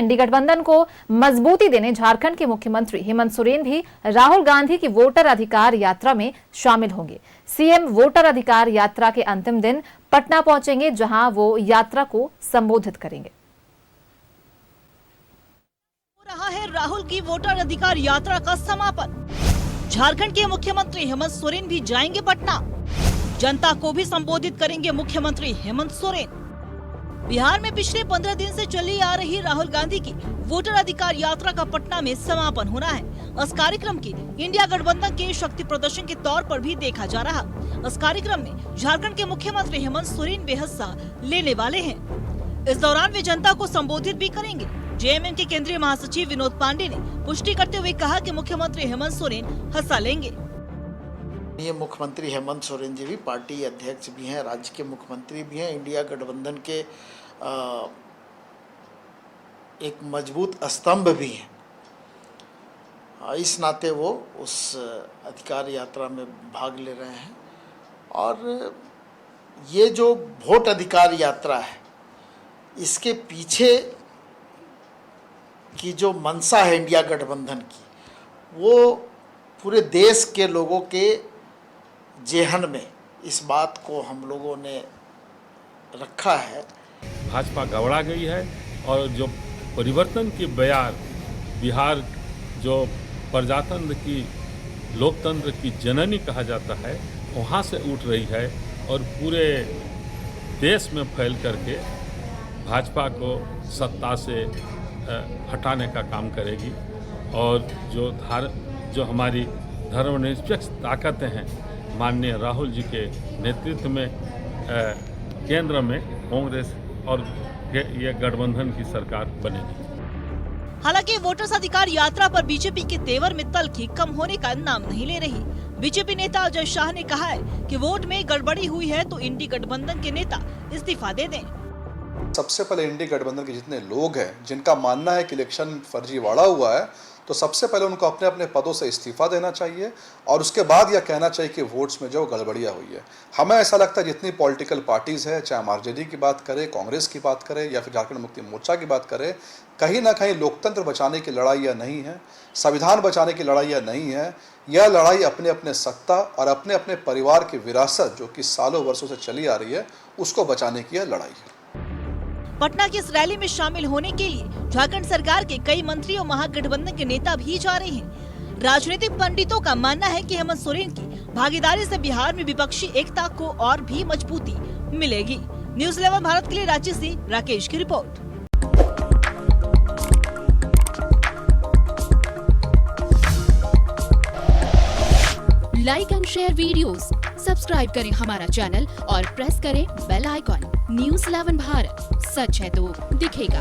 इंडी गठबंधन को मजबूती देने झारखंड के मुख्यमंत्री हेमंत सोरेन भी राहुल गांधी की वोटर अधिकार यात्रा में शामिल होंगे। सीएम वोटर अधिकार यात्रा के अंतिम दिन पटना पहुंचेंगे, जहां वो यात्रा को संबोधित करेंगे। हो रहा है राहुल की वोटर अधिकार यात्रा का समापन। झारखंड के मुख्यमंत्री हेमंत सोरेन भी जाएंगे पटना। जनता को भी संबोधित करेंगे मुख्यमंत्री हेमंत सोरेन। बिहार में पिछले 15 दिन से चली आ रही राहुल गांधी की वोटर अधिकार यात्रा का पटना में समापन होना है। इस कार्यक्रम की इंडिया गठबंधन के शक्ति प्रदर्शन के तौर पर भी देखा जा रहा। इस कार्यक्रम में झारखंड के मुख्यमंत्री हेमंत सोरेन भी हिस्सा लेने वाले हैं। इस दौरान वे जनता को संबोधित भी करेंगे। जेएमएम के केंद्रीय महासचिव विनोद पांडे ने पुष्टि करते हुए कहा कि मुख्यमंत्री हेमंत सोरेन हिस्सा लेंगे। ये मुख्यमंत्री हेमंत सोरेन जी भी पार्टी अध्यक्ष भी हैं, राज्य के मुख्यमंत्री भी हैं, इंडिया गठबंधन के एक मजबूत स्तंभ भी हैं। इस नाते वो उस अधिकार यात्रा में भाग ले रहे हैं। और ये जो वोट अधिकार यात्रा है, इसके पीछे की जो मंशा है इंडिया गठबंधन की, वो पूरे देश के लोगों के जेहन में इस बात को हम लोगों ने रखा है। भाजपा गबड़ा गई है और जो परिवर्तन की बयार बिहार जो प्रजातंत्र की लोकतंत्र की जननी कहा जाता है, वहाँ से उठ रही है और पूरे देश में फैल करके भाजपा को सत्ता से हटाने का काम करेगी। और जो हमारी धर्मनिरपेक्ष ताकतें हैं, माननीय राहुल जी के नेतृत्व में केंद्र में कांग्रेस और ये गठबंधन की सरकार बनेगी। हालांकि वोटर्स अधिकार यात्रा पर बीजेपी के तेवर में तल्खी कम होने का नाम नहीं ले रही। बीजेपी नेता अजय शाह ने कहा है कि वोट में गड़बड़ी हुई है तो इंडी गठबंधन के नेता इस्तीफा दे दें। सबसे पहले इंडी गठबंधन के जितने लोग हैं जिनका मानना है कि इलेक्शन फर्जीवाड़ा हुआ है, तो सबसे पहले उनको अपने अपने पदों से इस्तीफा देना चाहिए और उसके बाद यह कहना चाहिए कि वोट्स में जो गड़बड़ियाँ हुई है। हमें ऐसा लगता है जितनी पॉलिटिकल पार्टीज़ है, चाहे हम आरजेडी की बात करें, कांग्रेस की बात करें या फिर झारखंड मुक्ति मोर्चा की बात करें, कहीं ना कहीं लोकतंत्र बचाने की लड़ाइयाँ नहीं है, संविधान बचाने की लड़ाइयाँ नहीं है। यह लड़ाई अपने अपने सत्ता और अपने अपने परिवार की विरासत जो कि सालों वर्षों से चली आ रही है, उसको बचाने की यह लड़ाई है। पटना की इस रैली में शामिल होने के लिए झारखंड सरकार के कई मंत्री और महागठबंधन के नेता भी जा रहे हैं। राजनीतिक पंडितों का मानना है कि हेमंत सोरेन की भागीदारी से बिहार में विपक्षी एकता को और भी मजबूती मिलेगी। न्यूज़ 11 भारत के लिए रांची से राकेश की report. Like and share videos, subscribe करें हमारा चैनल और प्रेस करें बेल आइकॉन। न्यूज़ 11 भारत, सच है तो दिखेगा।